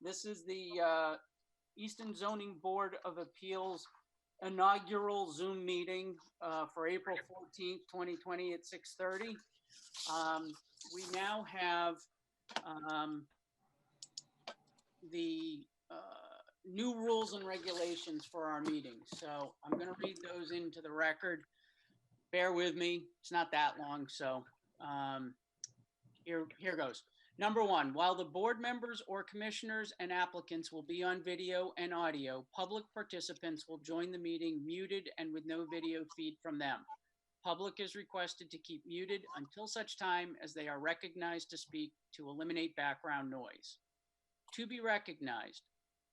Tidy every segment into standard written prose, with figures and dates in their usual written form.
This is the Easton Zoning Board of Appeals inaugural Zoom meeting for April 14th, 2020 at 6:30. We now have the new rules and regulations for our meetings. So I'm going to read those into the record. Bear with me. It's not that long. So here goes. Number one, while the board members or commissioners and applicants will be on video and audio, public participants will join the meeting muted and with no video feed from them. Public is requested to keep muted until such time as they are recognized to speak to eliminate background noise. To be recognized,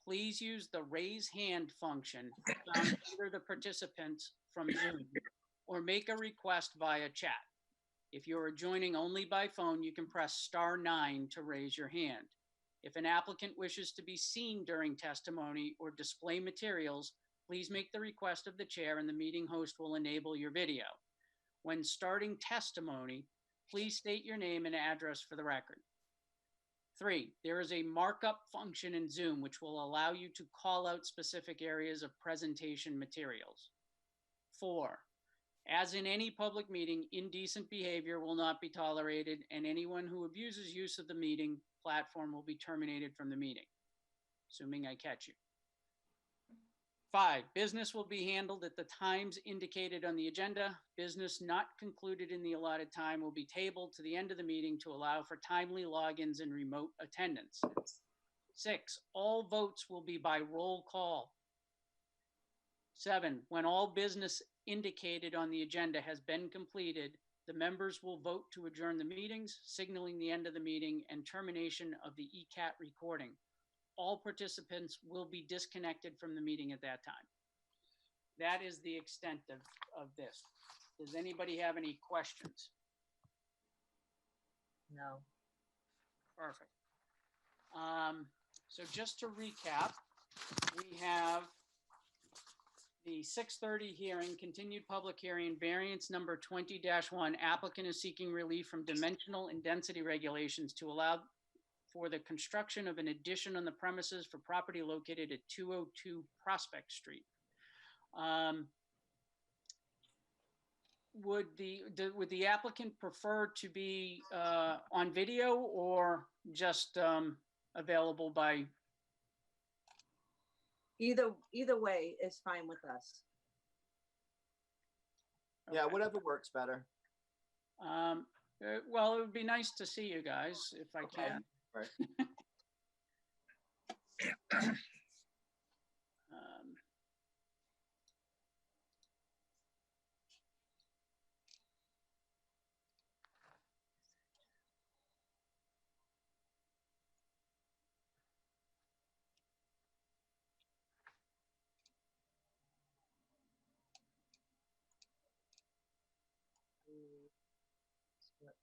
please use the raise hand function found under the participants from Zoom or make a request via chat. If you are joining only by phone, you can press *9 to raise your hand. If an applicant wishes to be seen during testimony or display materials, please make the request of the chair and the meeting host will enable your video. When starting testimony, please state your name and address for the record. 3, there is a markup function in Zoom which will allow you to call out specific areas of presentation materials. 4, as in any public meeting, indecent behavior will not be tolerated and anyone who abuses use of the meeting platform will be terminated from the meeting, assuming I catch you. 5, business will be handled at the times indicated on the agenda. Business not concluded in the allotted time will be tabled to the end of the meeting to allow for timely logins and remote attendance. 6, all votes will be by roll call. 7, when all business indicated on the agenda has been completed, the members will vote to adjourn the meetings, signaling the end of the meeting and termination of the ECAT recording. All participants will be disconnected from the meeting at that time. That is the extent of this. Does anybody have any questions? No. Perfect. So just to recap, we have the 6:30 hearing, continued public hearing, variance number 20-1. Applicant is seeking relief from dimensional and density regulations to allow for the construction of an addition on the premises for property located at 202 Prospect Street. Would the applicant prefer to be on video or just available by? Either way is fine with us. Okay. Yeah, whatever works better. Well, it would be nice to see you guys if I can. Right.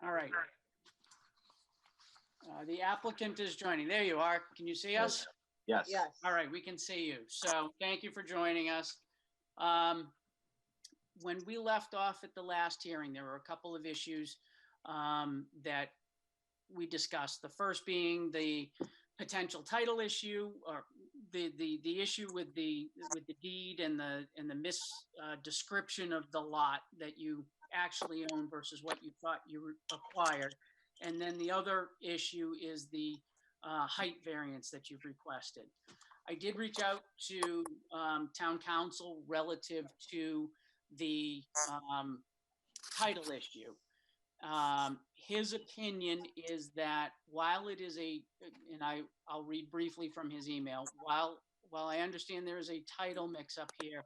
All right. The applicant is joining. There you are. Can you see us? Yes. Yes. All right, we can see you. So thank you for joining us. When we left off at the last hearing, there were a couple of issues that we discussed. The first being the potential title issue, or the issue with the deed and the misdescription of the lot that you actually own versus what you thought you acquired. And then the other issue is the height variance that you've requested. I did reach out to town council relative to the title issue. His opinion is that while it is and I'll read briefly from his email, while I understand there is a title mix up here,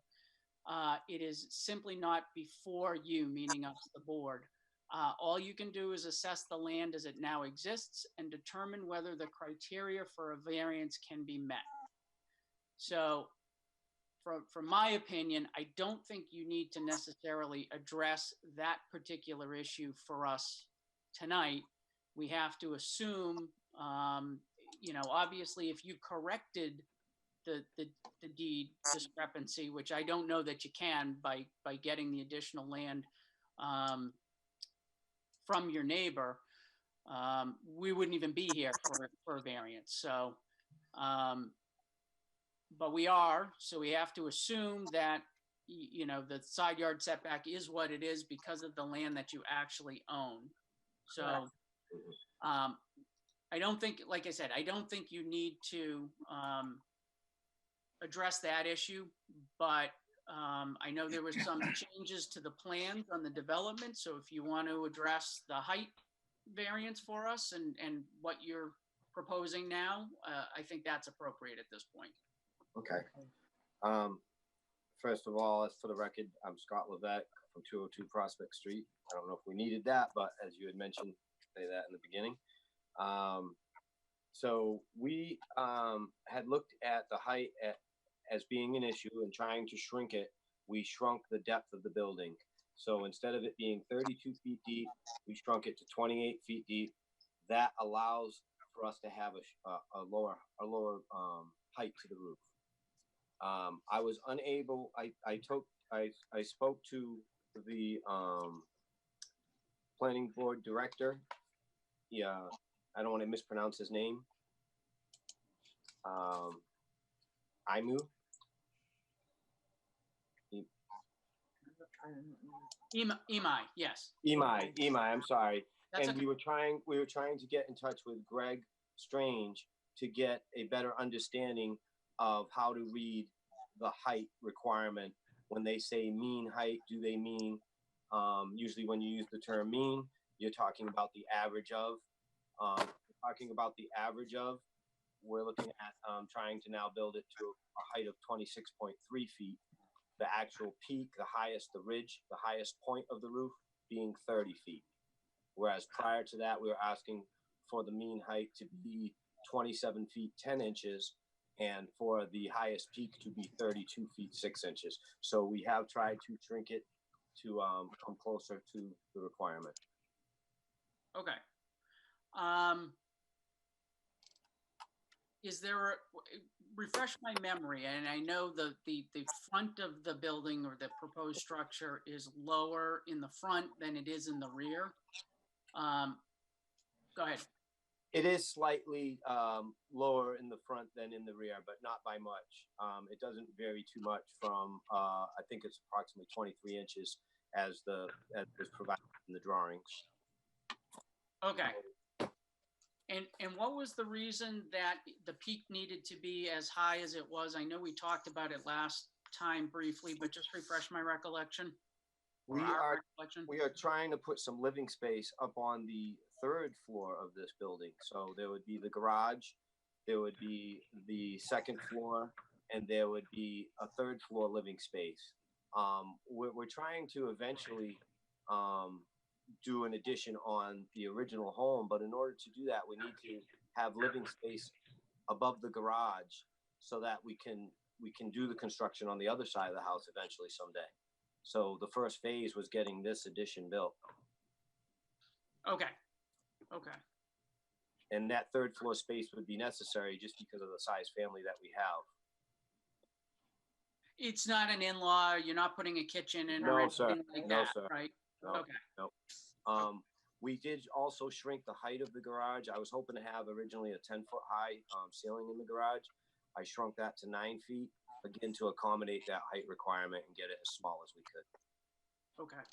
it is simply not before you, meaning us, the board. All you can do is assess the land as it now exists and determine whether the criteria for a variance can be met. So from my opinion, I don't think you need to necessarily address that particular issue for us tonight. We have to assume, obviously if you corrected the deed discrepancy, which I don't know that you can by getting the additional land from your neighbor, we wouldn't even be here for a variance. So But we are, so we have to assume that, you know, the side yard setback is what it is because of the land that you actually own. So, Correct. I don't think, like I said, I don't think you need to, address that issue, but, I know there was some changes to the plans on the development, so if you want to address the height variance for us and what you're proposing now, I think that's appropriate at this point. Okay. First of all, as for the record, I'm Scott Levesque from 202 Prospect Street. I don't know if we needed that, but as you had mentioned, say that in the beginning. So we had looked at the height as being an issue and trying to shrink it. We shrunk the depth of the building. So instead of it being 32 feet deep, we shrunk it to 28 feet deep. That allows for us to have a lower height to the roof. I was unable. I spoke to the planning board director. Yeah, I don't want to mispronounce his name. Imu. Imai, yes. Imai. I'm sorry. That's And okay. we were trying to get in touch with Greg Strange to get a better understanding of how to read the height requirement. When they say mean height, do they mean, usually when you use the term mean, you're talking about the average of, we're looking at trying to now build it to a height of 26.3 feet. The actual peak, the highest, the ridge, the highest point of the roof being 30 feet. Whereas prior to that, we were asking for the mean height to be 27 feet, 10 inches, and for the highest peak to be 32 feet, 6 inches. So we have tried to shrink it to come closer to the requirement. Okay. Is there, refresh my memory, and I know the front of the building or the proposed structure is lower in the front than it is in the rear. Go ahead. It is slightly lower in the front than in the rear, but not by much. It doesn't vary too much from, I think it's approximately 23 inches as was provided in the drawings. Okay. And what was the reason that the peak needed to be as high as it was? I know we talked about it last time briefly, but just refresh my recollection. We are trying to put some living space up on the 3rd floor of this building. So there would be the garage, there would be the 2nd floor, and there would be a 3rd floor living space. We're trying to eventually do an addition on the original home, but in order to do that, we need to have living space above the garage so that we can do the construction on the other side of the house eventually someday. So the first phase was getting this addition built. Okay. And that 3rd floor space would be necessary just because of the size family that we have. It's not an in-law, you're not putting a kitchen in or No, sir. anything like No, that, sir. right? No, Okay. no. We did also shrink the height of the garage. I was hoping to have originally a 10-foot high ceiling in the garage. I shrunk that to 9 feet, again, to accommodate that height requirement and get it as small as we could. Okay.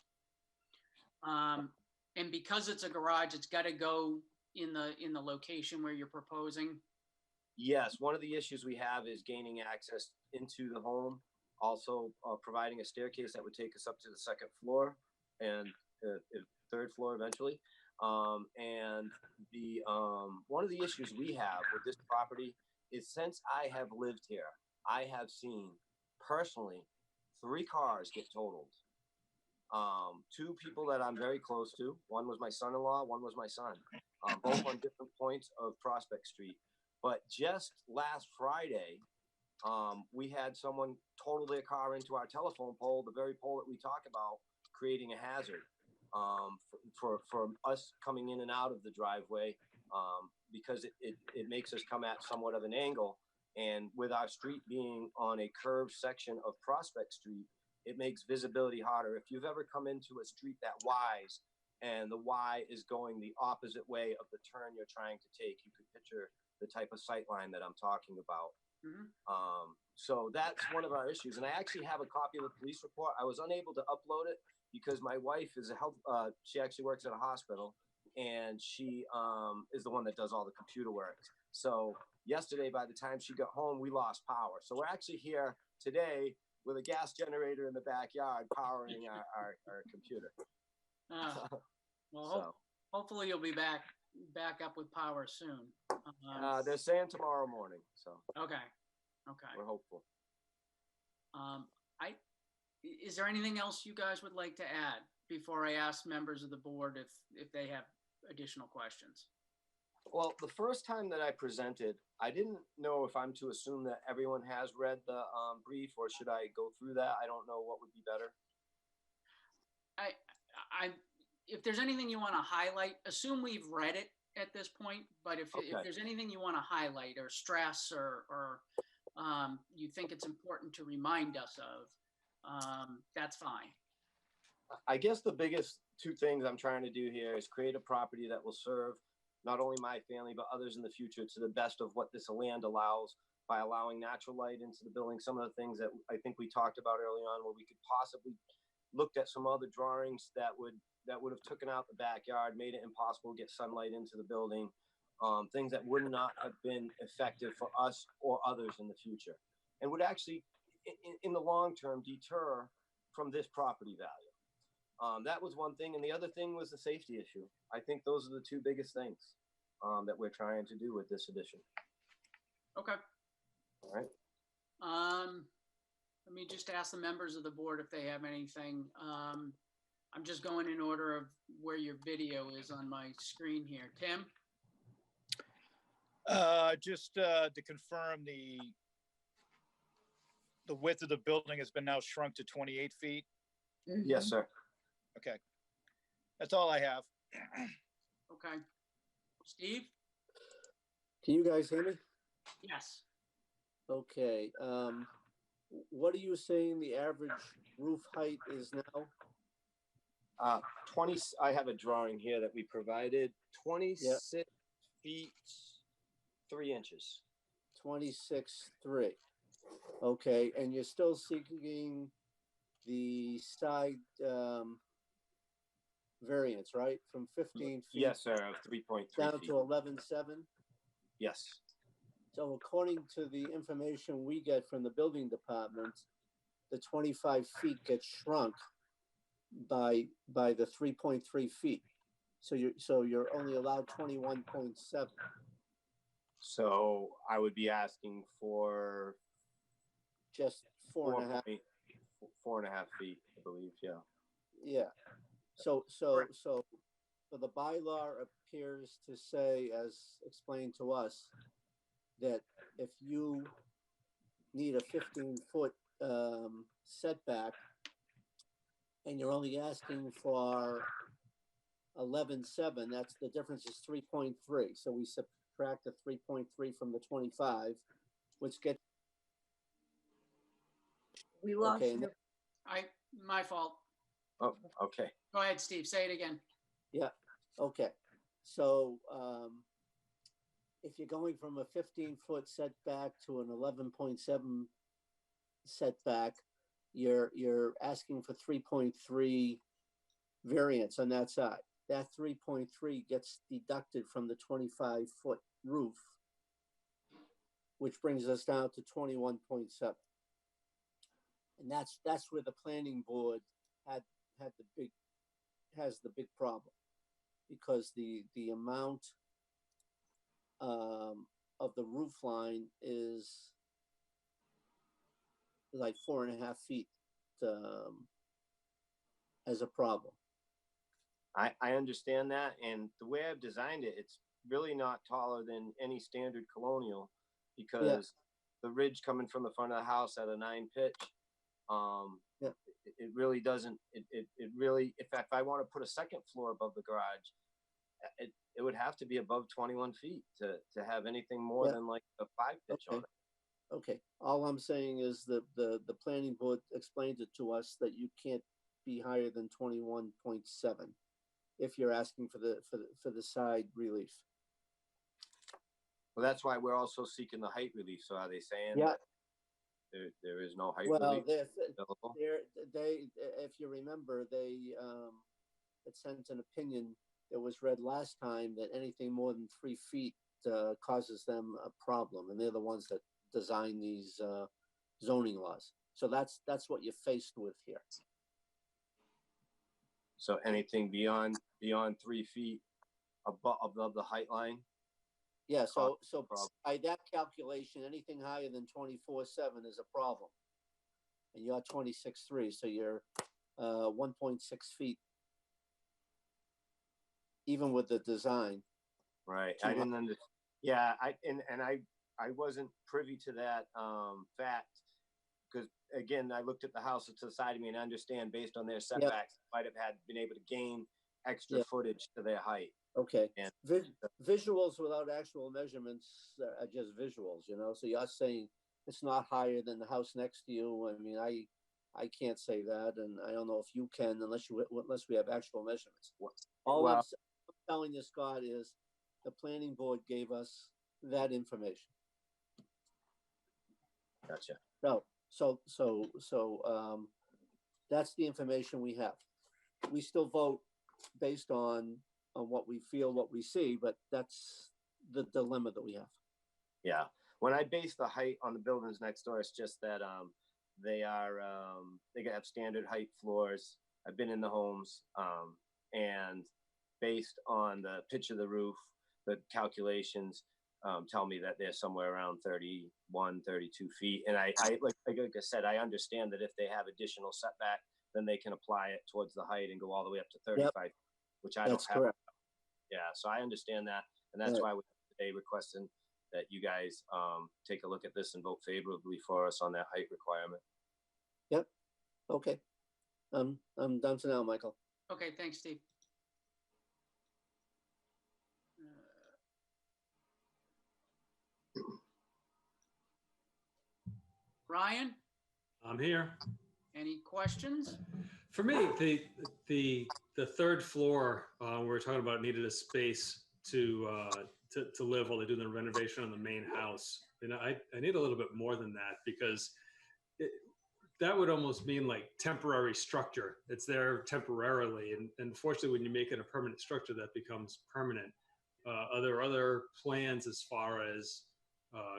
And because it's a garage, it's got to go in the location where you're proposing. Yes, one of the issues we have is gaining access into the home. Also, providing a staircase that would take us up to the 2nd floor and 3rd floor eventually. And the one of the issues we have with this property is since I have lived here, I have seen personally 3 cars get totaled. 2 people that I'm very close to. One was my son-in-law, one was my son, both on different points of Prospect Street. But just last Friday, we had someone total their car into our telephone pole, the very pole that we talk about, creating a hazard for us coming in and out of the driveway because it makes us come at somewhat of an angle. And with our street being on a curved section of Prospect Street, it makes visibility harder. If you've ever come into a street that Y's and the Y is going the opposite way of the turn you're trying to take, you could picture the type of sight line that I'm talking about. Mhm. So that's one of our issues. And I actually have a copy of the police report. I was unable to upload it because my wife is a health, she actually works at a hospital, and she is the one that does all the computer work. So yesterday, by the time she got home, we lost power. So we're actually here today with a gas generator in the backyard powering our computer. Well, So hopefully you'll be back up with power soon. they're saying tomorrow morning. So Okay. we're hopeful. Is there anything else you guys would like to add before I ask members of the board if they have additional questions? Well, the first time that I presented, I didn't know if I'm to assume that everyone has read the brief, or should I go through that? I don't know what would be better. If there's anything you want to highlight, assume we've read it at this point, but if Okay. there's anything you want to highlight or stress or you think it's important to remind us of, that's fine. I guess the biggest two things I'm trying to do here is create a property that will serve not only my family, but others in the future to the best of what this land allows, by allowing natural light into the building. Some of the things that I think we talked about early on, where we could possibly looked at some other drawings that would have taken out the backyard, made it impossible to get sunlight into the building, things that would not have been effective for us or others in the future, and would actually, in the long term, deter from this property value. That was one thing. And the other thing was the safety issue. I think those are the two biggest things that we're trying to do with this addition. Okay. All right. Let me just ask the members of the board if they have anything. I'm just going in order of where your video is on my screen here. Tim? Just to confirm, the width of the building has been now shrunk to 28 feet. Yes, sir. Okay. That's all I have. Okay. Steve? Can you guys hear me? Yes. Okay, what are you saying the average roof height is now? 20, I have a drawing here that we provided, 26 feet, 3 inches. 26.3. Okay, and you're still seeking the side variance, right? From 15 feet Yes, sir, of 3.3 down feet. to 11.7? Yes. So according to the information we get from the building department, the 25 feet gets shrunk by the 3.3 feet. So you're only allowed 21.7. So I would be asking for Just 4.5. 4.5 feet, I believe. Yeah. Yeah. So the bylaw appears to say, as explained to us, that if you need a 15-foot setback and you're only asking for 11.7, that's the difference is 3.3. So we subtract the 3.3 from the 25, which gets. We lost Okay. you. My fault. Oh, okay. Go ahead, Steve. Say it again. Yeah. Okay. So if you're going from a 15-foot setback to an 11.7 setback, you're asking for 3.3 variance on that side. That 3.3 gets deducted from the 25-foot roof, which brings us down to 21.7. And that's where the planning board has the big problem, because the amount of the roof line is like 4.5 feet as a problem. I understand that, and the way I've designed it, it's really not taller than any standard colonial, because the ridge coming from the front of the house at a 9 pitch, it really doesn't. It really, if I want to put a second floor above the garage, it would have to be above 21 feet to have anything more than like a 5 pitch on it. Okay. All I'm saying is that the planning board explained it to us that you can't be higher than 21.7 if you're asking for the side relief. Well, that's why we're also seeking the height relief. So are they saying Yeah. that there is no height Well, relief they're, available? they, if you remember, they had sent an opinion that was read last time that anything more than 3 feet causes them a problem, and they're the ones that design these zoning laws. So that's what you're faced with here. So anything beyond 3 feet above the height line? Yeah. So Problem. by that calculation, anything higher than 24/7 is a problem, and you're 26.3, so you're 1.6 feet, even with the design. Right. Too I didn't understand. Yeah. I wasn't privy to that fact because again, I looked at the house to the side of me and understand based on their setbacks, might have been able to gain extra footage to their height. Okay. And Visuals without actual measurements are just visuals, you know. So you're saying it's not higher than the house next to you. I mean, I can't say that, and I don't know if you can unless we have actual measurements. All I'm telling you, Scott, is the planning board gave us that information. Gotcha. So that's the information we have. We still vote based on what we feel, what we see, but that's the dilemma that we have. Yeah. When I base the height on the buildings next door, it's just that they have standard height floors. I've been in the homes, and based on the pitch of the roof, the calculations tell me that they're somewhere around 31, 32 feet. And I like I said, I understand that if they have additional setback, then they can apply it towards the height and go all the way up to 35, which I don't have. Correct. Yeah, so I understand that, and that's why we're today requesting that you guys take a look at this and vote favorably for us on that height requirement. Yep. Okay. I'm done for now, Michael. Okay, thanks, Steve. Ryan, I'm here. any questions? For me, the third floor, we're talking about needed a space to live while they do the renovation on the main house. And I need a little bit more than that because that would almost mean like temporary structure. It's there temporarily. And unfortunately, when you make it a permanent structure, that becomes permanent. Are there other plans as far as,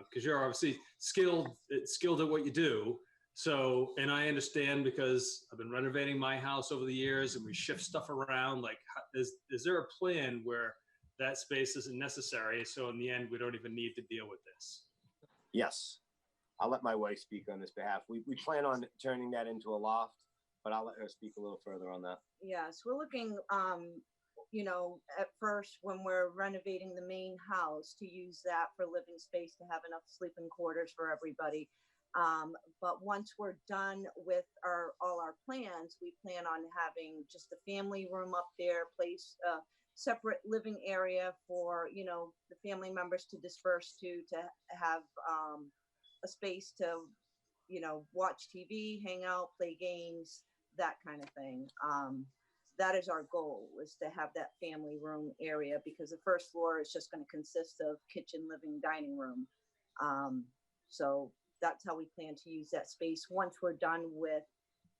because you're obviously skilled at what you do. So, and I understand because I've been renovating my house over the years and we shift stuff around. Like, is there a plan where that space isn't necessary? So in the end, we don't even need to deal with this. Yes. I'll let my wife speak on this behalf. We plan on turning that into a loft, but I'll let her speak a little further on that. Yes, we're looking, you know, at first when we're renovating the main house to use that for living space to have enough sleeping quarters for everybody. But once we're done with all our plans, we plan on having just a family room up there, separate living area for, you know, the family members to disperse to have a space to, you know, watch TV, hang out, play games, that kind of thing. That is our goal, is to have that family room area, because the first floor is just going to consist of kitchen, living, dining room. So that's how we plan to use that space once we're done with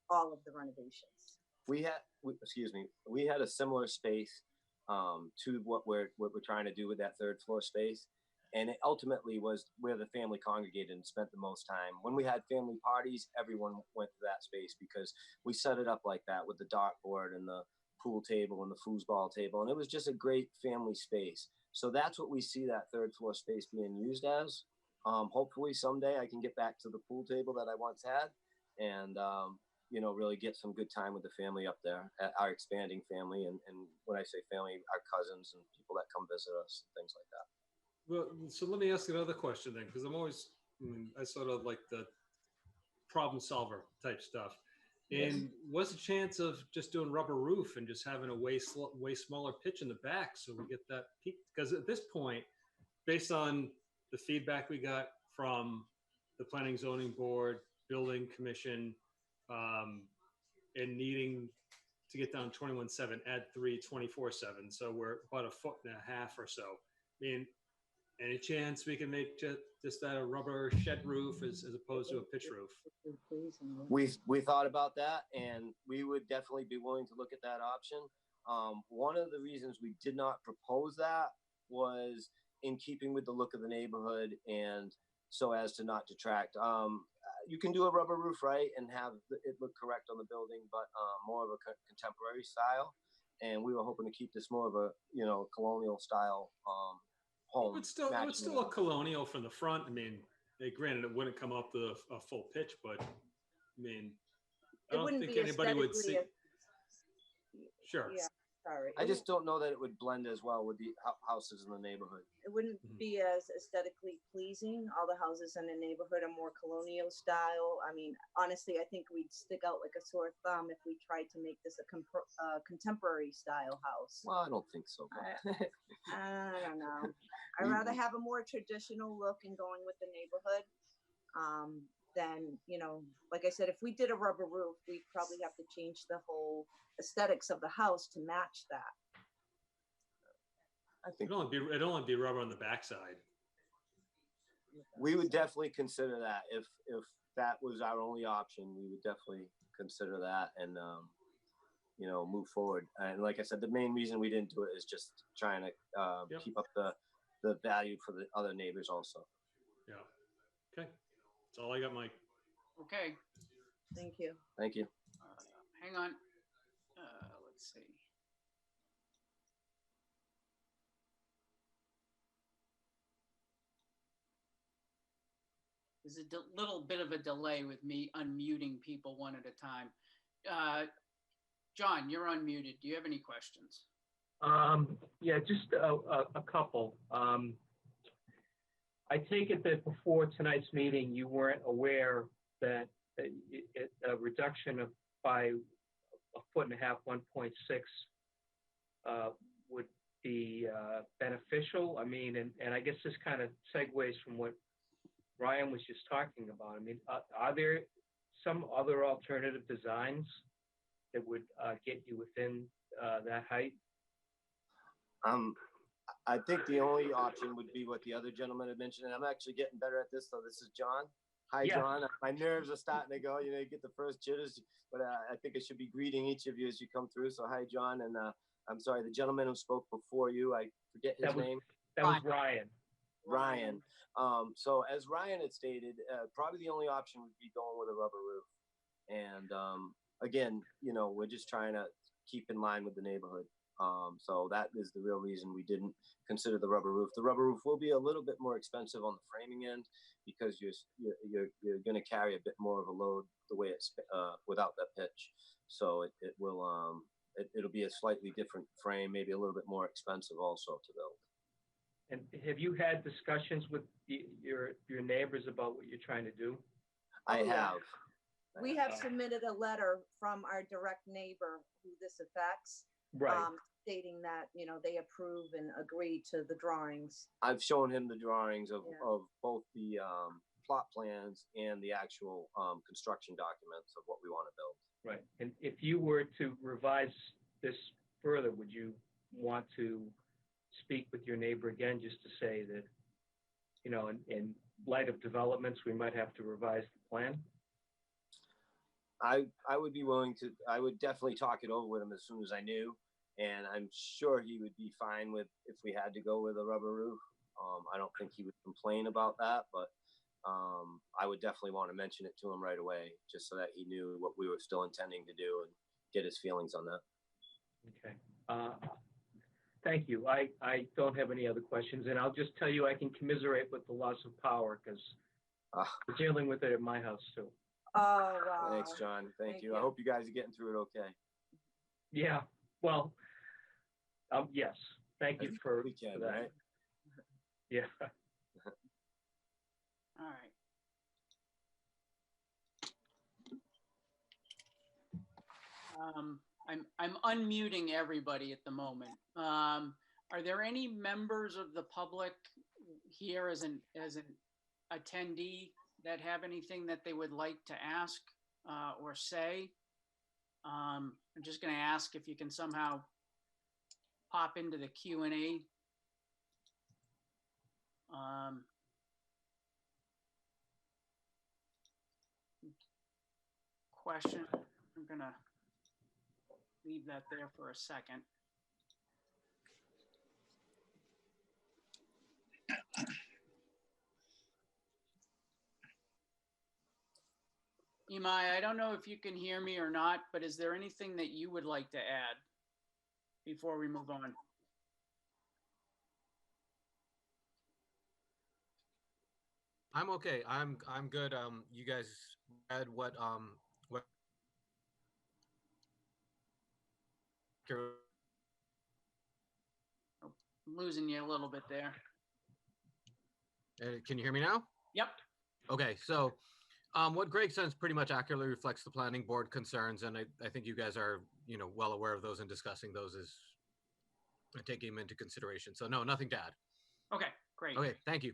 all of the renovations. We had a similar space to what we're trying to do with that third floor space. And it ultimately was where the family congregated and spent the most time. When we had family parties, everyone went to that space because we set it up like that with the dartboard and the pool table and the foosball table. And it was just a great family space. So that's what we see that third floor space being used as. Hopefully someday I can get back to the pool table that I once had and, you know, really get some good time with the family up there, our expanding family. And when I say family, our cousins and people that come visit us, things like that. Well, so let me ask another question then, because I sort of like the problem solver type stuff. And what's the chance of just doing rubber roof and just having a way smaller pitch in the back so we get that peak? Because at this point, based on the feedback we got from the planning zoning board, building commission, and needing to get down 21.7, add 3, 24.7. So we're about 1.5 feet or so. I mean, any chance we can make just that a rubber shed roof as opposed to a pitch roof? We thought about that, and we would definitely be willing to look at that option. One of the reasons we did not propose that was in keeping with the look of the neighborhood and so as to not detract. You can do a rubber roof, right, and have it look correct on the building, but more of a contemporary style. And we were hoping to keep this more of a, colonial style home. It would still look colonial from the front. I mean, granted, it wouldn't come up to a full pitch, but I mean, I don't think anybody would see. Sure. Yeah, sorry. I just don't know that it would blend as well with the houses in the neighborhood. It wouldn't be as aesthetically pleasing. All the houses in the neighborhood are more colonial style. I mean, honestly, I think we'd stick out like a sore thumb if we tried to make this a contemporary style house. Well, I don't think so. I don't know. I'd rather have a more traditional look and going with the neighborhood. Then, like I said, if we did a rubber roof, we'd probably have to change the whole aesthetics of the house to match that. I think it'd only be rubber on the backside. We would definitely consider that if that was our only option. We would definitely consider that and move forward. And like I said, the main reason we didn't do it is just trying to keep up the value for the other neighbors also. Yeah. Okay. That's all I got, Mike. Okay. Thank you. Thank you. Hang on. Let's see. There's a little bit of a delay with me unmuting people one at a time. John, you're unmuted. Do you have any questions? Yeah, just a couple. I take it that before tonight's meeting, you weren't aware that a reduction by 1.5 feet, 1.6 would be beneficial. I mean, and I guess this kind of segues from what Ryan was just talking about. I mean, are there some other alternative designs that would get you within that height? I think the only option would be what the other gentleman had mentioned, and I'm actually getting better at this. So this is John. Hi, Yeah. John. My nerves are starting to go. You get the first jitters, but I think I should be greeting each of you as you come through. So hi, John, and I'm sorry, the gentleman who spoke before you, I forget his name. That was Ryan. Ryan. So as Ryan had stated, probably the only option would be going with a rubber roof. And again, we're just trying to keep in line with the neighborhood. So that is the real reason we didn't consider the rubber roof. The rubber roof will be a little bit more expensive on the framing end because you're going to carry a bit more of a load the way it's without that pitch. So it'll be a slightly different frame, maybe a little bit more expensive also to build. And have you had discussions with your neighbors about what you're trying to do? I have. We have submitted a letter from our direct neighbor who this affects. Right. Stating that, they approve and agree to the drawings. I've shown him the drawings of both the plot plans and the actual construction documents of what we want to build. Right. And if you were to revise this further, would you want to speak with your neighbor again, just to say that, in light of developments, we might have to revise the plan? I would be willing to. I would definitely talk it over with him as soon as I knew, and I'm sure he would be fine with if we had to go with a rubber roof. I don't think he would complain about that, but I would definitely want to mention it to him right away, just so that he knew what we were still intending to do and get his feelings on that. Okay. Thank you. I don't have any other questions, and I'll just tell you I can commiserate with the loss of power because we're dealing with it at my house too. Oh, wow. Thanks, John. Thank you. I hope you guys are getting through it okay. Yeah. Well, yes. Thank you for weekend, that. Right? Yeah. All right. I'm unmuting everybody at the moment. Are there any members of the public here as an attendee that have anything that they would like to ask or say? I'm just going to ask if you can somehow pop into the Q&A Um, question, I'm gonna leave that there for a second. Imai, I don't know if you can hear me or not, but is there anything that you would like to add before we move on? I'm okay. I'm good. You guys read what I'm losing you a little bit there. can you hear me now? Yep. Okay, so what Greg says pretty much accurately reflects the planning board concerns, and I think you guys are well aware of those and discussing those as taking them into consideration. So no, nothing to add. Okay, great. Okay, thank you.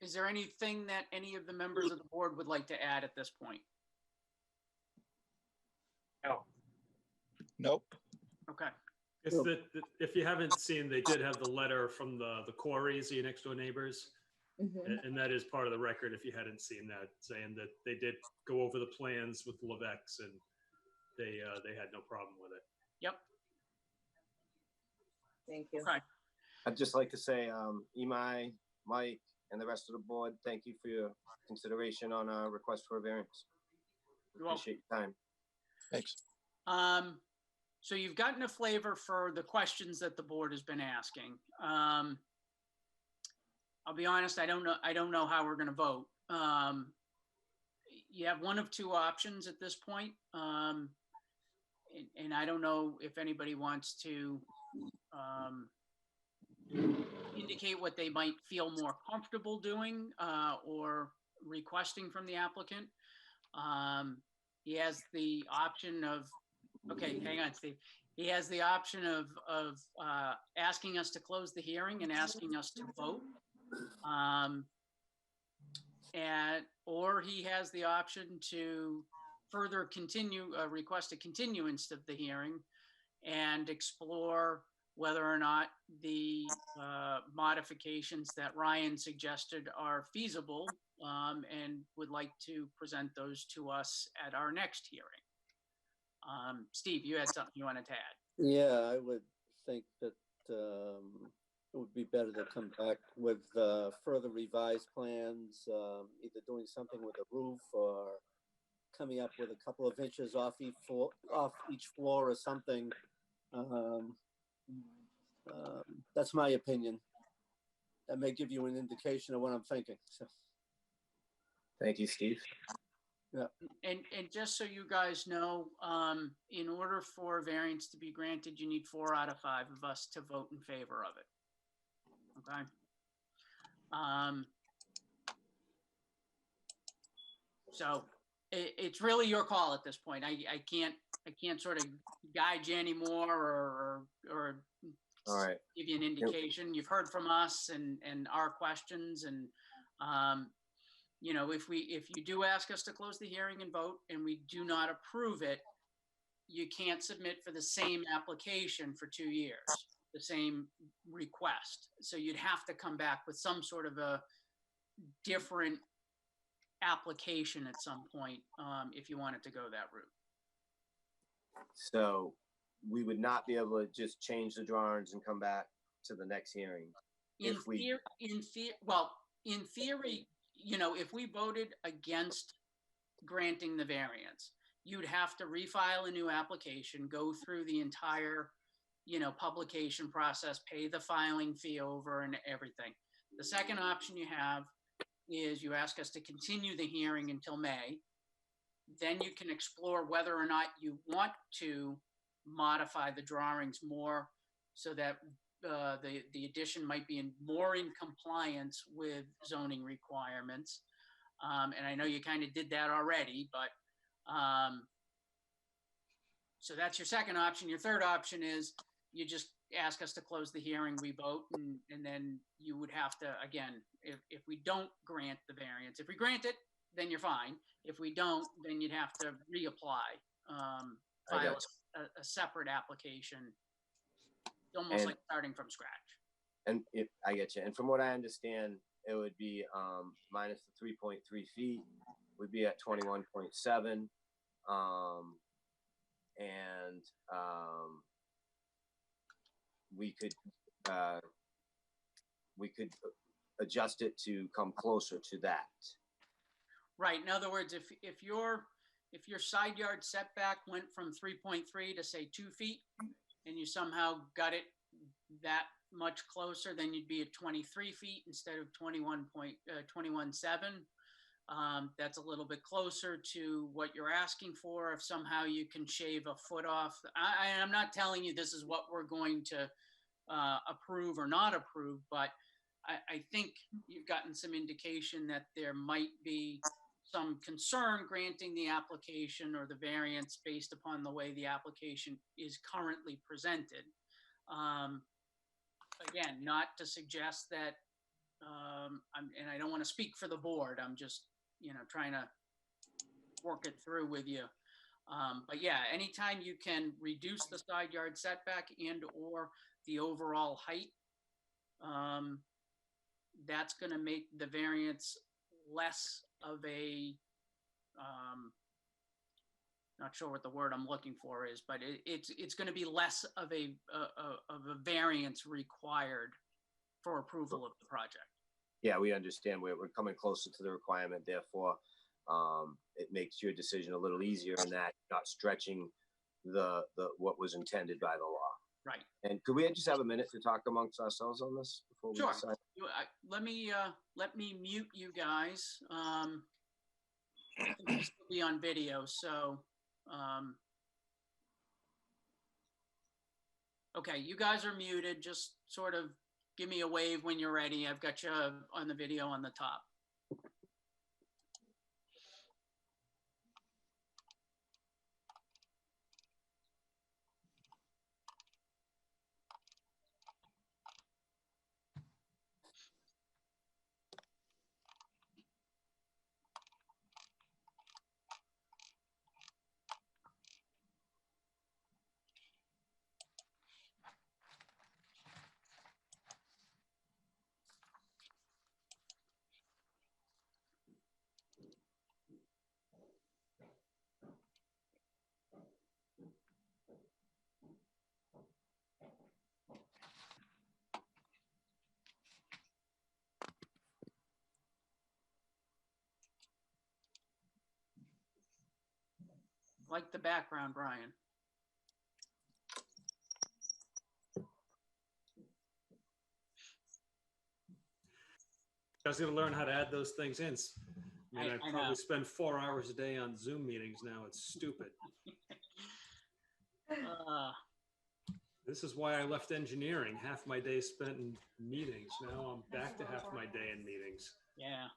Is there anything that any of the members of the board would like to add at this point? No. Nope. Okay. If you haven't seen, they did have the letter from the Corys, the next door neighbors. Mhm. And that is part of the record, if you hadn't seen that, saying that they did go over the plans with Levex and they had no problem with it. Yep. Thank you. Okay. I'd just like to say, Imai, Mike, and the rest of the board, thank you for your consideration on our request for a variance. You're welcome. Appreciate your time. Thanks. So you've gotten a flavor for the questions that the board has been asking. I'll be honest, I don't know how we're going to vote. You have one of two options at this point. And I don't know if anybody wants to indicate what they might feel more comfortable doing or requesting from the applicant. He has the option of, okay, hang on, Steve. He has the option of asking us to close the hearing and asking us to vote. Or he has the option to further continue, request a continuance of the hearing and explore whether or not the modifications that Ryan suggested are feasible and would like to present those to us at our next hearing. Steve, you had something you wanted to add? Yeah, I would think that it would be better to come back with further revised plans, either doing something with a roof or coming up with a couple of inches off each floor or something. That's my opinion. That may give you an indication of what I'm thinking. So. Thank you, Steve. Yeah. And just so you guys know, in order for a variance to be granted, you need 4 out of 5 of us to vote in favor of it. Okay. So it's really your call at this point. I can't sort of guide you anymore or All right. give you an indication. You've heard from us and our questions, and if you do ask us to close the hearing and vote and we do not approve it, you can't submit for the same application for 2 years, the same request. So you'd have to come back with some sort of a different application at some point if you wanted to go that route. So we would not be able to just change the drawings and come back to the next hearing. In theory, if we voted against granting the variance, you'd have to refile a new application, go through the entire, publication process, pay the filing fee over and everything. The second option you have is you ask us to continue the hearing until May. Then you can explore whether or not you want to modify the drawings more so that the addition might be more in compliance with zoning requirements. And I know you kind of did that already, but so that's your second option. Your third option is you just ask us to close the hearing, we vote, and then you would have to, again, if we don't grant the variance, if we grant it, then you're fine. If we don't, then you'd have to reapply, file a separate application. almost And- like starting from scratch. And if I get you, and from what I understand, it would be minus the 3.3 feet would be at 21.7, and we could adjust it to come closer to that. Right. In other words, if your side yard setback went from 3.3 to say 2 feet, and you somehow got it that much closer, then you'd be at 23 feet instead of 21.217. That's a little bit closer to what you're asking for. If somehow you can shave a foot off, I'm not telling you this is what we're going to approve or not approve, but I think you've gotten some indication that there might be some concern granting the application or the variance based upon the way the application is currently presented. Again, not to suggest that, and I don't want to speak for the board, I'm just, trying to work it through with you. But yeah, anytime you can reduce the side yard setback and or the overall height, that's going to make the variance less of a, not sure what the word I'm looking for is, but it's going to be less of a variance required for approval of the project. Yeah, we understand we're coming closer to the requirement. Therefore, it makes your decision a little easier in that you're not stretching the what was intended by the law. Right. And could we just have a minute to talk amongst ourselves on this before we Sure. decide? Let me mute you guys. I think we'll still be on video, so okay, you guys are muted. Just sort of give me a wave when you're ready. I've got you on the video on the top. Like the background, Brian. I was going to learn how to add those things in. I I know. probably spend 4 hours a day on Zoom meetings now. It's stupid. This is why I left engineering. Half my day spent in meetings. Now I'm back to half my day in meetings. Yeah.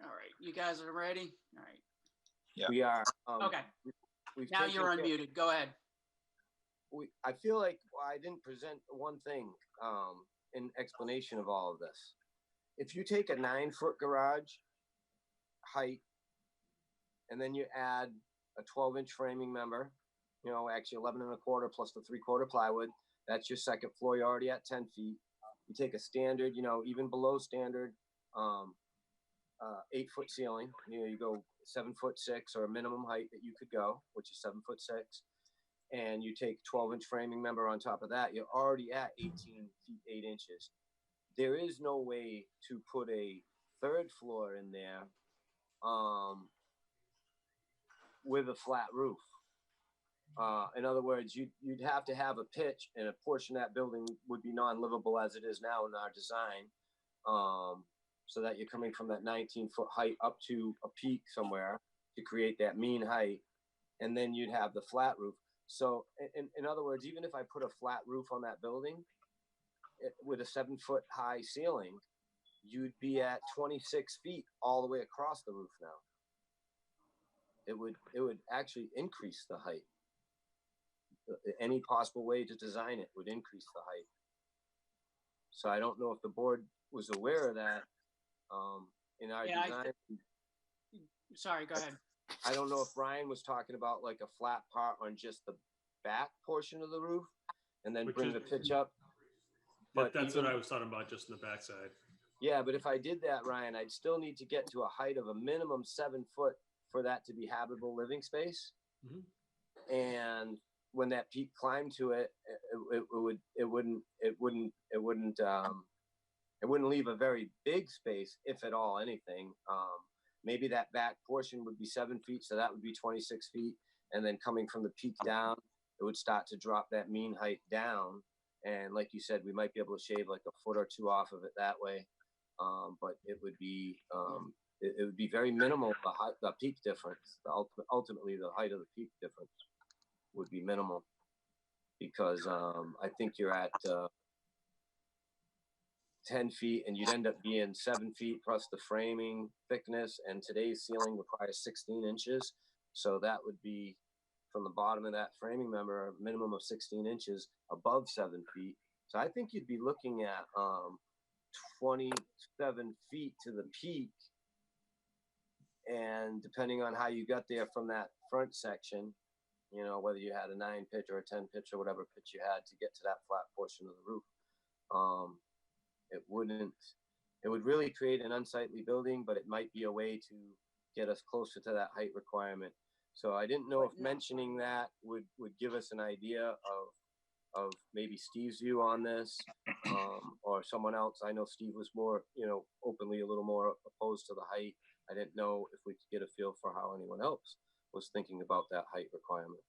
All right, you guys are ready? All right. Yeah. We are. Okay, We've now taken you're care- unmuted. Go ahead. I feel like I didn't present one thing in explanation of all of this. If you take a 9-foot garage height and then you add a 12-inch framing member, actually 11 1/4 plus the 3/4 plywood, that's your second floor. You're already at 10 feet. You take a standard, even below standard, 8-foot ceiling, you go 7'6" or a minimum height that you could go, which is 7'6", and you take 12-inch framing member on top of that, you're already at 18 feet 8 inches. There is no way to put a third floor in there with a flat roof. In other words, you'd have to have a pitch, and a portion of that building would be non-livable as it is now in our design, so that you're coming from that 19-foot height up to a peak somewhere to create that mean height, and then you'd have the flat roof. So in other words, even if I put a flat roof on that building with a 7-foot high ceiling, you'd be at 26 feet all the way across the roof now. It would actually increase the height. Any possible way to design it would increase the height. So I don't know if the board was aware of that in our design. Sorry, go ahead. I don't know if Ryan was talking about like a flat part on just the back portion of the roof and then bring the pitch up. But that's what I was talking about, just in the backside. Yeah, but if I did that, Ryan, I'd still need to get to a height of a minimum 7 foot for that to be habitable living space. Mm-hmm. And when that peak climbed to it, it wouldn't leave a very big space, if at all anything. Maybe that back portion would be 7 feet, so that would be 26 feet. And then coming from the peak down, it would start to drop that mean height down. And like you said, we might be able to shave like a foot or two off of it that way. But it would be very minimal. The peak difference, ultimately the height of the peak difference would be minimal, because I think you're at 10 feet, and you'd end up being 7 feet plus the framing thickness. And today's ceiling requires 16 inches, so that would be from the bottom of that framing member a minimum of 16 inches above 7 feet. So I think you'd be looking at 27 feet to the peak, and depending on how you got there from that front section, you know, whether you had a 9 pitch or a 10 pitch or whatever pitch you had to get to that flat portion of the roof, it would really create an unsightly building, but it might be a way to get us closer to that height requirement. So I didn't know if mentioning that would give us an idea of maybe Steve's view on this, or someone else. I know Steve was more, openly a little more opposed to the height. I didn't know if we could get a feel for how anyone else was thinking about that height requirement,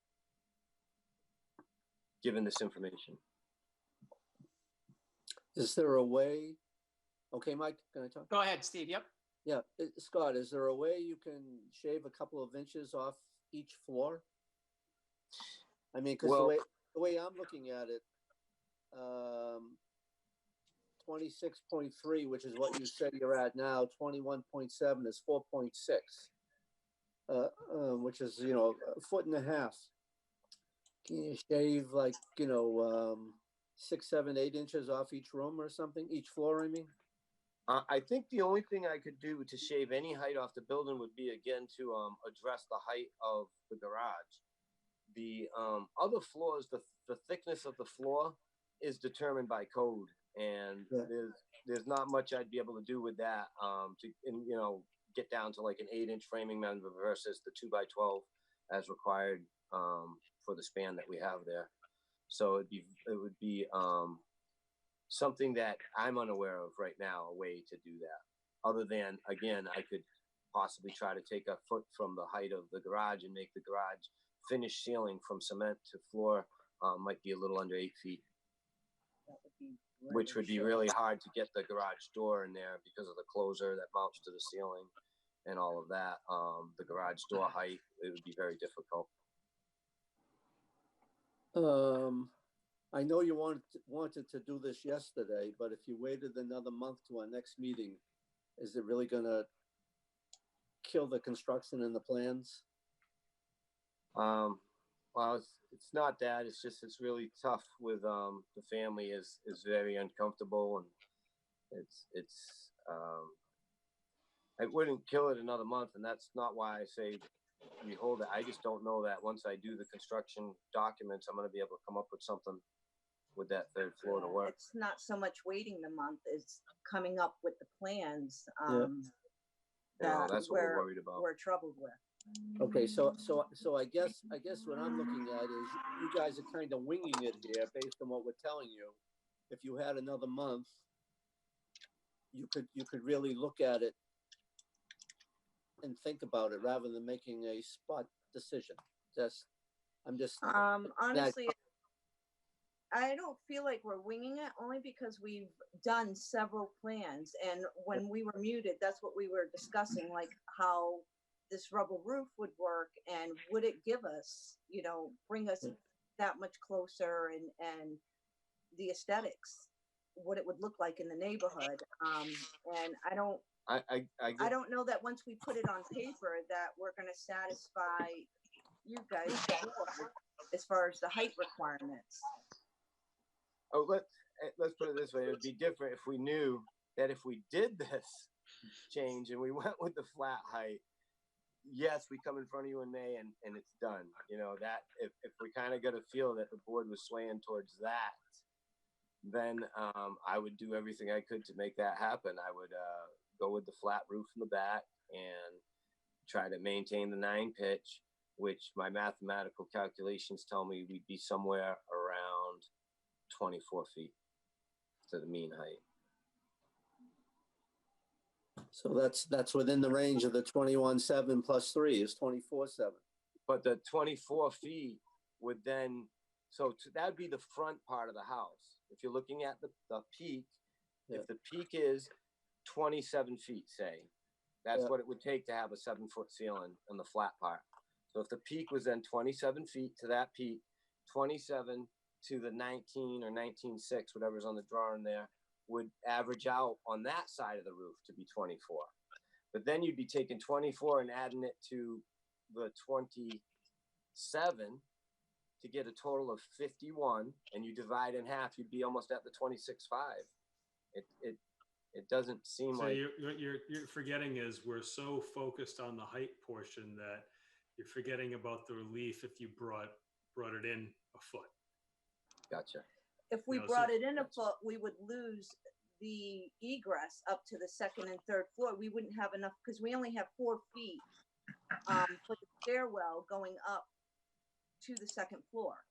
given this information. Is there a way? Okay, Mike, can I talk? Go ahead, Steve. Yep. Yeah, Scott, is there a way you can shave a couple of inches off each floor? I mean, because the way I'm looking at it, 26.3, which is what you said you're at now, 21.7 is 4.6, which is, a foot and a half. Can you shave like, 6, 7, 8 inches off each room or something, each floor, I mean? I think the only thing I could do to shave any height off the building would be, again, to address the height of the garage. The other floors, the thickness of the floor is determined by code, and there's not much I'd be able to do with that to get down to like an 8-inch framing member versus the 2x12 as required for the span that we have there. So it would be something that I'm unaware of right now, a way to do that. Other than, again, I could possibly try to take a foot from the height of the garage and make the garage finished ceiling from cement to floor might be a little under 8 feet, which would be really hard to get the garage door in there because of the closer that mounts to the ceiling and all of that. The garage door height, it would be very difficult. I know you wanted to do this yesterday, but if you waited another month to our next meeting, is it really going to kill the construction and the plans? Well, it's not that. It's just it's really tough with the family is very uncomfortable, and it's I wouldn't kill it another month, and that's not why I say we hold it. I just don't know that once I do the construction documents, I'm going to be able to come up with something with that third floor to work. It's not so much waiting the month, it's coming up with the plans that's what we're worried about. We're troubled with. Okay, so I guess what I'm looking at is you guys are kind of winging it here based on what we're telling you. If you had another month, you could really look at it and think about it rather than making a spot decision. I'm just, Honestly, I don't feel like we're winging it, only because we've done several plans, and when we were muted, that's what we were discussing, like how this rubble roof would work, and would it give us, you know, bring us that much closer, and the aesthetics, what it would look like in the neighborhood. And I don't know that once we put it on paper that we're going to satisfy you guys as far as the height requirements. Oh, let's put it this way. It would be different if we knew that if we did this change and we went with the flat height, yes, we come in front of you in May and it's done. You know, that if we kind of got a feel that the board was swaying towards that, then I would do everything I could to make that happen. I would go with the flat roof in the back and try to maintain the 9 pitch, which my mathematical calculations tell me we'd be somewhere around 24 feet to the mean height. so that's within the range of the 21.7 plus 3 is 24.7. But the 24 feet would then, that'd be the front part of the house. If you're looking at the peak, Yeah. if the peak is 27 feet, say, that's what it would take to have a 7-foot ceiling on the flat part. So if the peak was then 27 feet to that peak, 27 to the 19 or 19.6, whatever's on the drawing there, would average out on that side of the roof to be 24. But then you'd be taking 24 and adding it to the 27 to get a total of 51, and you divide in half, you'd be almost at the 26.5. It doesn't seem So like you're forgetting is we're so focused on the height portion that you're forgetting about the relief if you brought it in a foot. Gotcha. If we brought it in a foot, we would lose the egress up to the second and third floor. We wouldn't have enough, because we only have 4 feet for the stairwell going up to the second floor.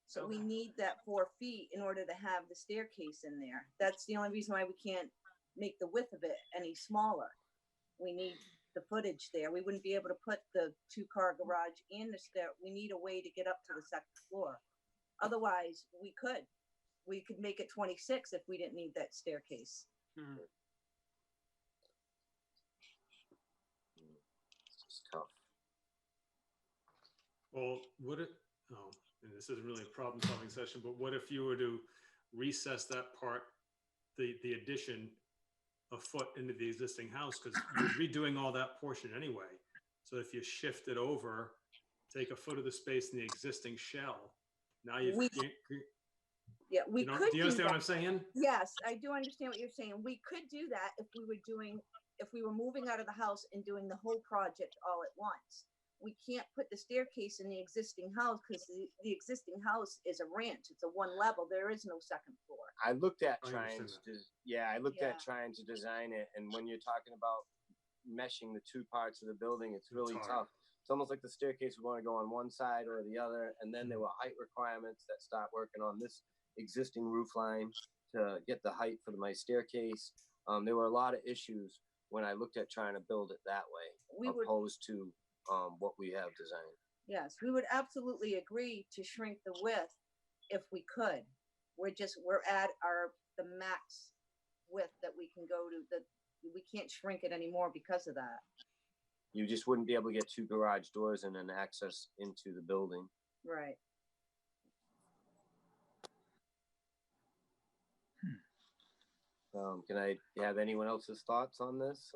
So we need that 4 feet in order to have the staircase in there. That's the only reason why we can't make the width of it any smaller. We need the footage there. We wouldn't be able to put the 2-car garage in the stair. We need a way to get up to the second floor. Otherwise, we could make it 26 if we didn't need that staircase. It's just tough. Well, and this isn't really a problem-solving session, but what if you were to recess that part, the addition, a foot into the existing house, because you're redoing all that portion anyway. So if you shift it over, take a foot of the space in the existing shell, now you've we could do you understand that. what I'm saying? Yes, I do understand what you're saying. We could do that if we were moving out of the house and doing the whole project all at once. We can't put the staircase in the existing house because the existing house is a ranch. It's a 1 level. There is no second floor. I looked at I trying understand at trying to design it, and when you're talking about meshing the 2 parts of the building, it's really tough. It's almost like the staircase would want to go on one side or the other, and then there were height requirements that start working on this existing roof line to get the height for my staircase. There were a lot of issues when I looked at trying to build it that way, opposed to what we have designed. Yes, we would absolutely agree to shrink the width if we could. We're at the max width that we can go to. We can't shrink it anymore because of that. You just wouldn't be able to get 2 garage doors and then access into the building. Right. Can I have anyone else's thoughts on this?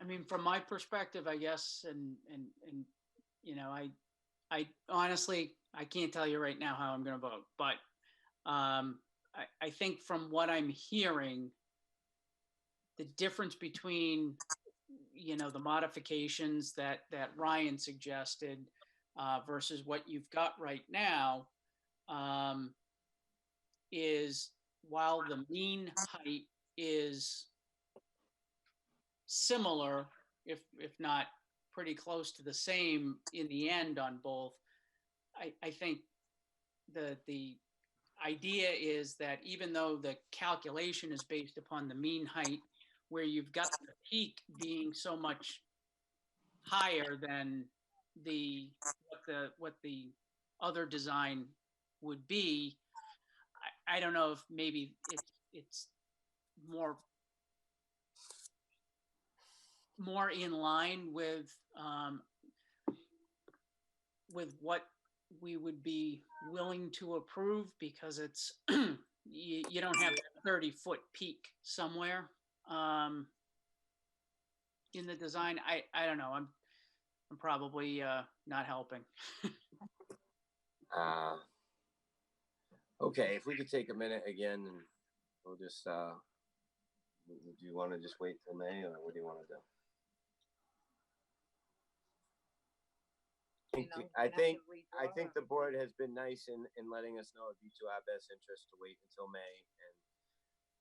I mean, from my perspective, I guess, and you know, I honestly, I can't tell you right now how I'm going to vote, but I think from what I'm hearing, the difference between, you know, the modifications that Ryan suggested versus what you've got right now is, while the mean height is similar, if not pretty close to the same in the end on both, I think the idea is that even though the calculation is based upon the mean height, where you've got the peak being so much higher than what the other design would be. I don't know if maybe it's more in line with what we would be willing to approve, because it's you don't have a 30-foot peak somewhere in the design. I don't know. I'm probably not helping. Okay, if we could take a minute again, and we'll just, do you want to just wait till May, or what do you want to do? You know, I we'd have think to redraw. the board has been nice in letting us know it'd be to our best interest to wait until May and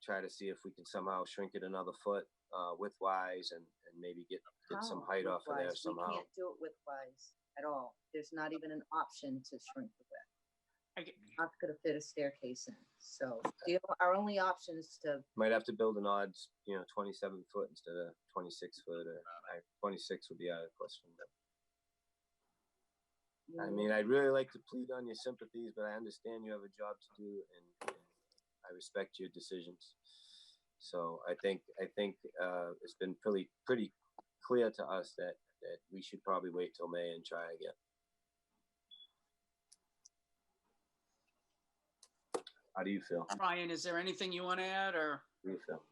try to see if we can somehow shrink it another foot widthwise, and maybe get some How height off of there widthwise? somehow. We can't do it widthwise at all. There's not even an option to shrink the width. Not gonna fit a staircase in. So our only option is to, Might have to build an odd, 27 foot instead of 26 foot, or 26 would be out of the question. But I mean, I'd really like to plead on your sympathies, but I understand you have a job to do, and I respect your decisions. So I think it's been pretty clear to us that we should probably wait till May and try again. How do you feel? Brian, is there anything you want to add, or? How do you feel?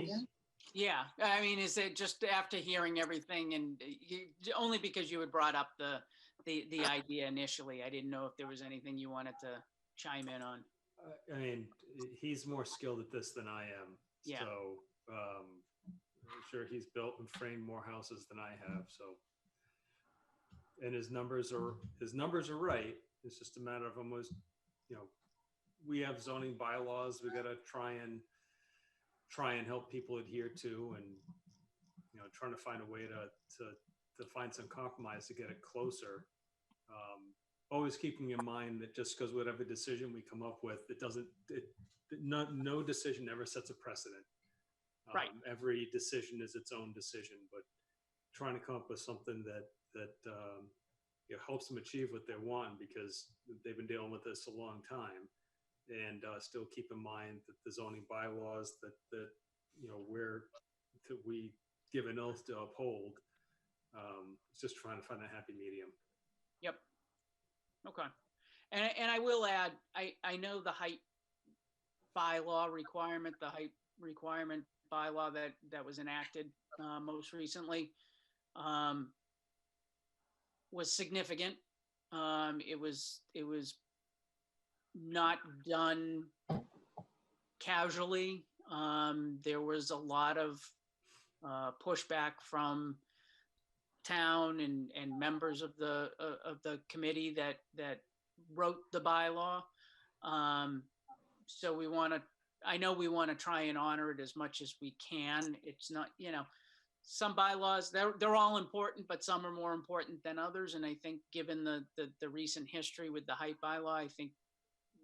yeah. Yeah, I mean, is it just after hearing everything, and only because you had brought up the idea initially, I didn't know if there was anything you wanted to chime in on. I mean, he's more skilled at this than I am. Yeah. So I'm sure he's built and framed more houses than I have. So, and his numbers are right. It's just a matter of almost, we have zoning bylaws we got to try and help people adhere to, and trying to find a way to find some compromise to get it closer. Always keeping in mind that just because whatever decision we come up with, no decision ever sets a precedent. Right. Every decision is its own decision, but trying to come up with something that helps them achieve what they want, because they've been dealing with this a long time, and still keep in mind that the zoning bylaws that we give an oath to uphold. It's just trying to find a happy medium. Yep. Okay. And I will add, I know the height bylaw requirement, the height requirement bylaw that was enacted most recently was significant. It was not done casually. There was a lot of pushback from town and members of the committee that wrote the bylaw. So we want to try and honor it as much as we can. It's not, some bylaws, they're all important, but some are more important than others. And I think given the recent history with the height bylaw, I think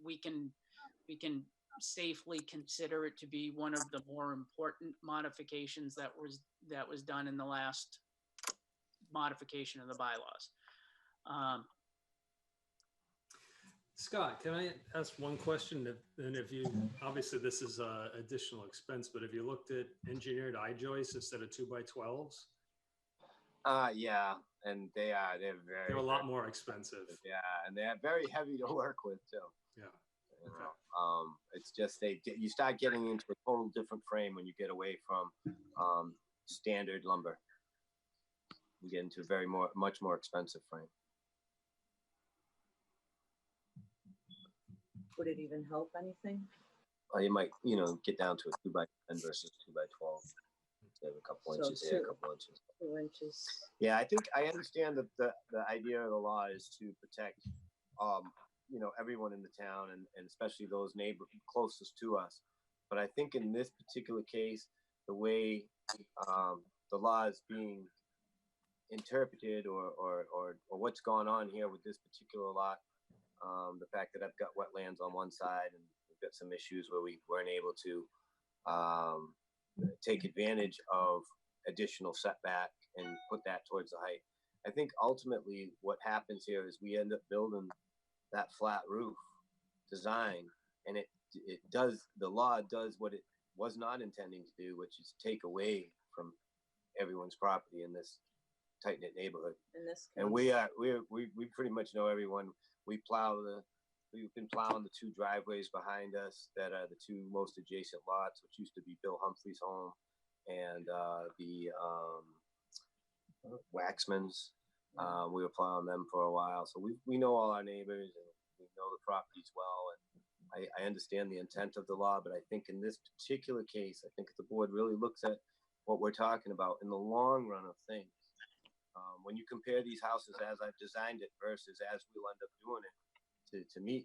we can safely consider it to be one of the more important modifications that was done in the last modification of the bylaws. Scott, can I ask one question? And if you, obviously this is additional expense, but have you looked at engineered I-joists instead of 2x12s? Yeah, and they're They're a lot more expensive. Yeah, and they're very heavy to work with too. Yeah. Okay. It's just you start getting into a total different frame when you get away from standard lumber. You get into a much more expensive frame. Would it even help anything? You might, get down to a 2x10 versus 2x12. Save a couple inches here, a couple inches. 2 inches. Yeah, I think I understand that the idea of the law is to protect, everyone in the town, and especially those neighbors closest to us. But I think in this particular case, the way the law is being interpreted, or what's gone on here with this particular lot, the fact that I've got wetlands on one side, and we've got some issues where we weren't able to take advantage of additional setback and put that towards the height. I think ultimately what happens here is we end up building that flat roof design, and the law does what it was not intending to do, which is take away from everyone's property in this tight knit neighborhood. In this case. And we pretty much know everyone. We've been plowing the two driveways behind us that are the two most adjacent lots, which used to be Bill Humphrey's home and the Waxman's. We were plowing them for a while, so we know all our neighbors and we know the properties well. And I understand the intent of the law, but I think in this particular case, I think if the board really looks at what we're talking about in the long run of things, when you compare these houses as I've designed it versus as we'll end up doing it to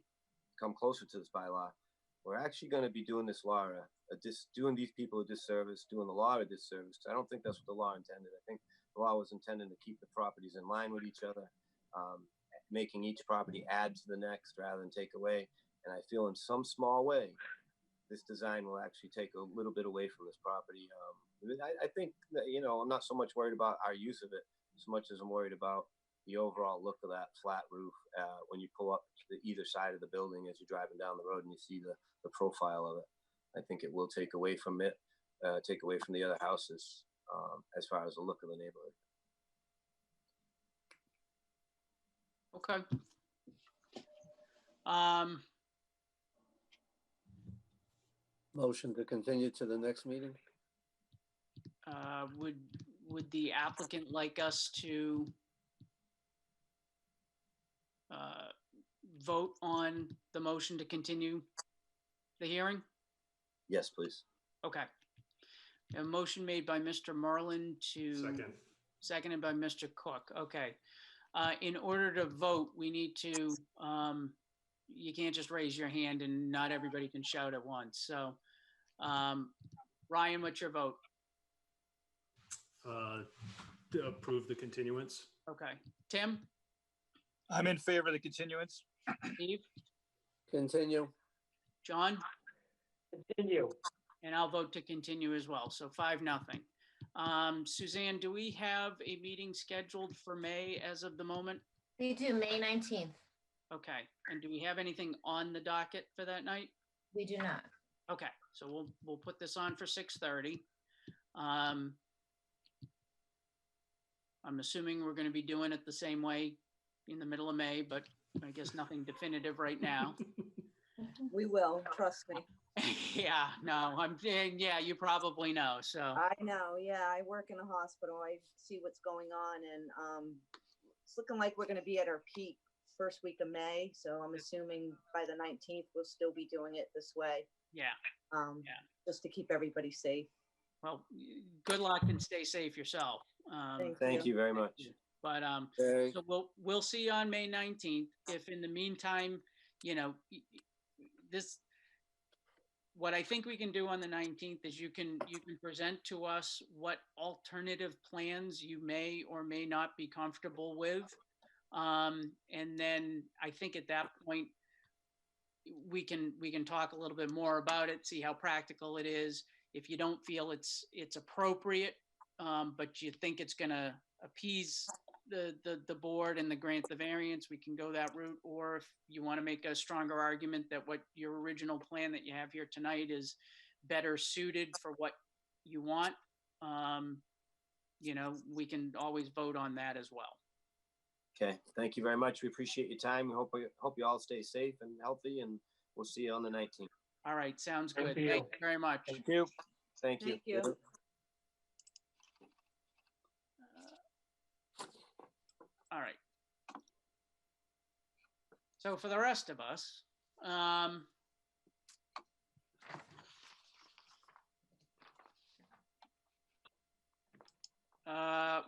come closer to this bylaw, we're actually going to be doing this law doing these people a disservice, doing the law a disservice. I don't think that's what the law intended. I think the law was intended to keep the properties in line with each other, making each property add to the next rather than take away. And I feel in some small way, this design will actually take a little bit away from this property. I think that, I'm not so much worried about our use of it as much as I'm worried about the overall look of that flat roof when you pull up to either side of the building as you're driving down the road and you see the profile of it. I think it will take away from it, take away from the other houses as far as the look of the neighborhood. Okay. Motion to continue to the next meeting? Would the applicant like us to vote on the motion to continue the hearing? Yes, please. Okay. A motion made by Mr. Merlin seconded by Mr. Cook. Okay. In order to vote, we need to, you can't just raise your hand and not everybody can shout at once. So, Ryan, what's your vote? To approve the continuance. Okay. Tim? I'm in favor of the continuance. Steve? Continue. John? Continue. And I'll vote to continue as well. So 5-0. Suzanne, do we have a meeting scheduled for May as of the moment? We do, May 19th. Okay. And do we have anything on the docket for that night? We do not. Okay. So we'll put this on for 6:30. I'm assuming we're going to be doing it the same way in the middle of May, but I guess nothing definitive right now. We will, trust me. Yeah, no, yeah, you probably know, so. I know, yeah, I work in a hospital. I see what's going on, and it's looking like we're gonna be at our peak first week of May, so I'm assuming by the 19th, we'll still be doing it this way. Yeah. Just to keep everybody safe. Well, good luck and stay safe yourself. Thank you very much. But so we'll see you on May 19th. If in the meantime, what I think we can do on the 19th is you can present to us what alternative plans you may or may not be comfortable with. And then I think at that point, we can talk a little bit more about it, see how practical it is. If you don't feel it's appropriate, but you think it's going to appease the board and grant the variance, we can go that route. Or if you want to make a stronger argument that what your original plan that you have here tonight is better suited for what you want, we can always vote on that as well. Okay, thank you very much. We appreciate your time. We hope you all stay safe and healthy, and we'll see you on the 19th. All right, sounds good. Thank you. Thank you very much. Thank you. Thank you. Thank you. All right. So for the rest of us,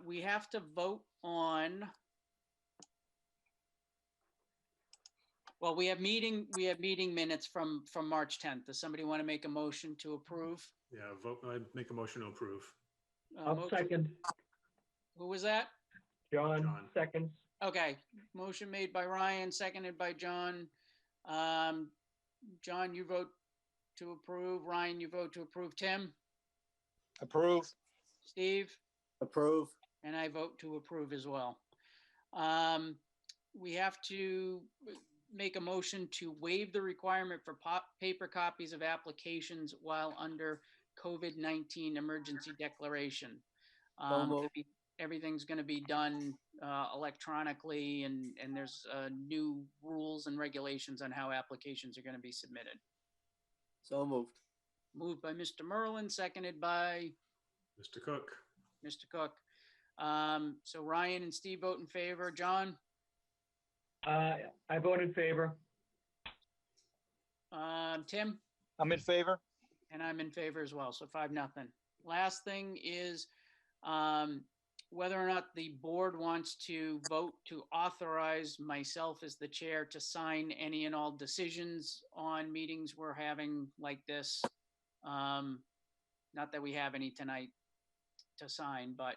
we have to vote on. Well, we have meeting minutes from March 10th. Does somebody want to make a motion to approve? Yeah, I'd make a motion to approve. I'll second. Who was that? John, seconds. Okay, motion made by Ryan, seconded by John. John, you vote to approve. Ryan, you vote to approve. Tim? Approve. Steve, Approve. and I vote to approve as well. We have to make a motion to waive the requirement for paper copies of applications while under COVID-19 emergency declaration. moved. Everything's going to be done electronically, and there's new rules and regulations on how applications are going to be submitted. So moved. Moved by Mr. Merlin, seconded by Mr. Cook. Mr. Cook. So Ryan and Steve vote in favor. John? I vote in favor. Tim? I'm in favor. And I'm in favor as well, so 5-0. Last thing is whether or not the board wants to vote to authorize myself as the chair to sign any and all decisions on meetings we're having like this. Not that we have any tonight to sign, but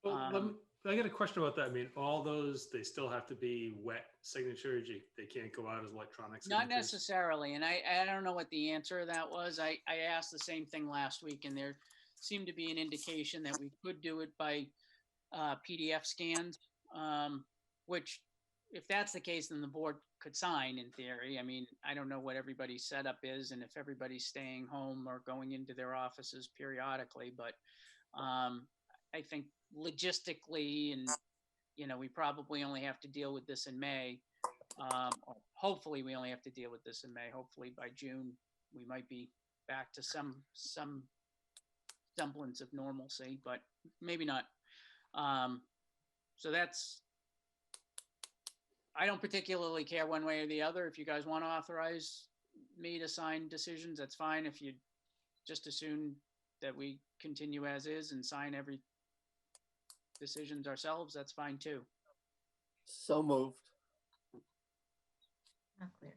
Well, I got a question about that. I mean, all those, they still have to be wet signatures. They can't go out as electronic signatures. not necessarily. And I don't know what the answer to that was. I asked the same thing last week, and there seemed to be an indication that we could do it by PDF scans, which if that's the case, then the board could sign in theory. I mean, I don't know what everybody's setup is and if everybody's staying home or going into their offices periodically, but I think logistically, and we probably only have to deal with this in May. Or hopefully we only have to deal with this in May. Hopefully by June, we might be back to some semblance of normalcy, but maybe not. So I don't particularly care one way or the other. If you guys want to authorize me to sign decisions, that's fine. If you just assume that we continue as is and sign every decisions ourselves, that's fine too. So moved. Not clear.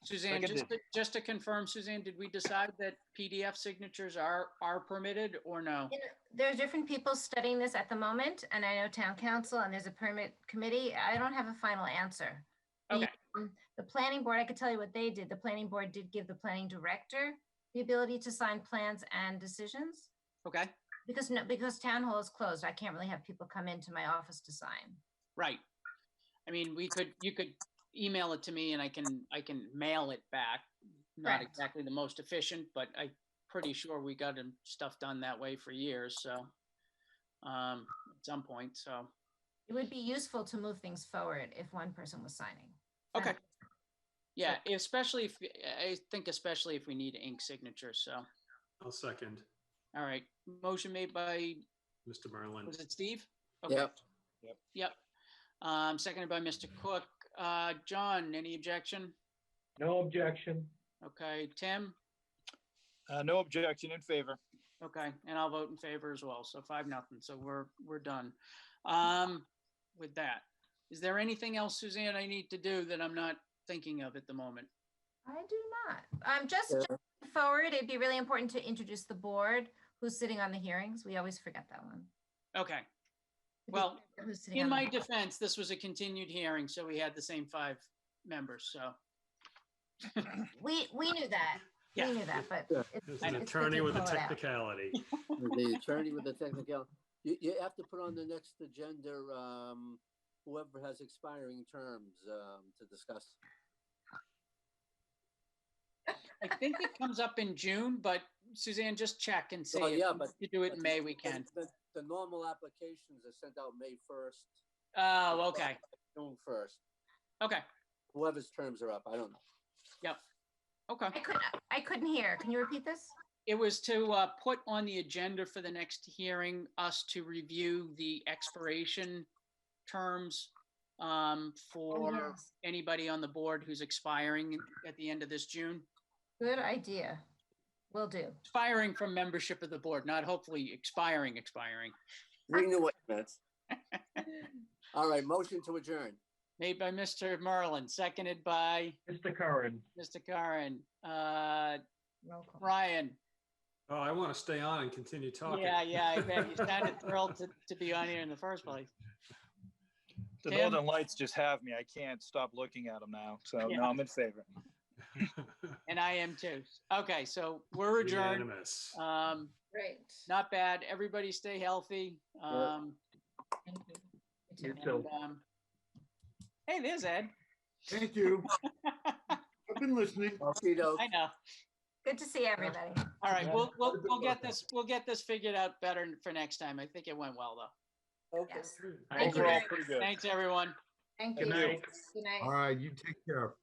Suzanne, just to confirm, Suzanne, did we decide that PDF signatures are permitted or no? There are different people studying this at the moment, and I know town council and there's a permit committee. I don't have a final answer. Okay. The planning board, I could tell you what they did. The planning board did give the planning director the ability to sign plans and decisions. Okay. Because town hall is closed, I can't really have people come into my office to sign. Right. I mean, you could email it to me and I can mail it back. Not Correct. exactly the most efficient, but I'm pretty sure we got stuff done that way for years. So at some point, so. It would be useful to move things forward if one person was signing. Okay. Yeah, especially if we need ink signatures. So. I'll second. All right. Motion made by, Mr. Merlin. was it Steve? Okay. Yep. Seconded by Mr. Cook. John, any objection? No objection. Okay. Tim? No objection, in favor. Okay. And I'll vote in favor as well. So 5-0. So we're done. With that, is there anything else, Suzanne, I need to do that I'm not thinking of at the moment? I do not. Just jumping forward, it'd be really important to introduce the board who's sitting on the hearings. We always forget that one. Okay. Well, Who's sitting in on the my board. defense, this was a continued hearing, so we had the same 5 members, so. We knew that. Yeah. We knew that, but Yeah. There's it's an good attorney to with a pull it out. technicality. The attorney with the technical. You have to put on the next agenda, whoever has expiring terms, to discuss. I think it comes up in June, but Suzanne, just check and see. Oh, yeah, If but you do it in May, we can. The normal applications are sent out May 1st. Oh, okay. June 1st. Okay. Whoever's terms are up, I don't know. Yep. Okay. I couldn't hear. Can you repeat this? It was to put on the agenda for the next hearing, us to review the expiration terms for yes. anybody on the board who's expiring at the end of this June. Good idea. Will do. Expiring from membership of the board, not hopefully expiring. We knew what you meant. All right, motion to adjourn. Made by Mr. Merlin, seconded by Mr. Curran. Mr. Curran. Roll call. Ryan. Oh, I want to stay on and continue talking. Yeah, I bet you sounded thrilled to be on here in the first place. The Tim? Northern Lights just have me. I can't stop looking at them now. So Yeah. no, I'm in favor. And I am too. Okay, so we're adjourned. Unanimous. Great. Not bad. Everybody stay healthy. Thank you. You too. too. And, hey, there's Ed. Thank you. I've been listening. Okey-doke. I know. Good to see everybody. All right, Yeah. we'll get this figured out better for next time. I think it went well though. Okay. Yes. I Thank you agree. Overall, very pretty much. good. Thanks, everyone. Thank Good you. night. Good night. All right, you take care.